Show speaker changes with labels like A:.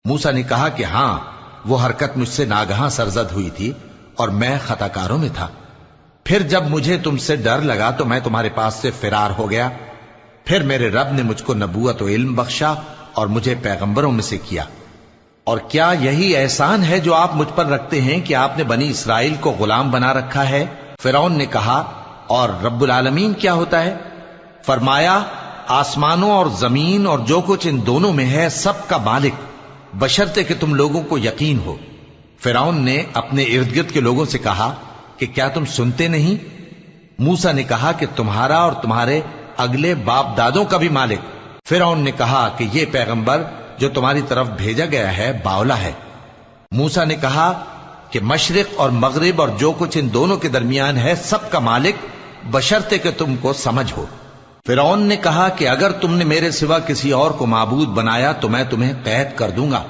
A: موسیٰ نے کہا کہ ہاں، وہ حرکت مجھ سے ناگہاں سرزد ہوئی تھی اور میں خطا کاروں میں تھا۔ پھر جب مجھے تم سے ڈر لگا تو میں تمہارے پاس سے فرار ہو گیا۔ پھر میرے رب نے مجھ کو نبوت و علم بخشا اور مجھے پیغمبروں میں سے کیا۔ اور کیا یہی احسان ہے جو آپ مجھ پر رکھتے ہیں کہ آپ نے بنی اسرائیل کو غلام بنا رکھا ہے؟ فرعون نے کہا، اور رب العالمین کیا ہوتا ہے؟ فرمایا، آسمانوں اور زمین اور جو کچھ ان دونوں میں ہے سب کا مالک، بشرطے کہ تم لوگوں کو یقین ہو۔ فرعون نے اپنے ارد گرد کے لوگوں سے کہا کہ کیا تم سنتے نہیں؟ موسیٰ نے کہا کہ تمہارا اور تمہارے اگلے باپ دادوں کا بھی مالک۔ فرعون نے کہا کہ یہ پیغمبر جو تمہاری طرف بھیجا گیا ہے باولا ہے۔ موسیٰ نے کہا کہ مشرق اور مغرب اور جو کچھ ان دونوں کے درمیان ہے سب کا مالک، بشرطے کہ تم کو سمجھ ہو۔ فرعون نے کہا کہ اگر تم نے میرے سوا کسی اور کو معبود بنایا تو میں تمہیں قید کر دوں گا۔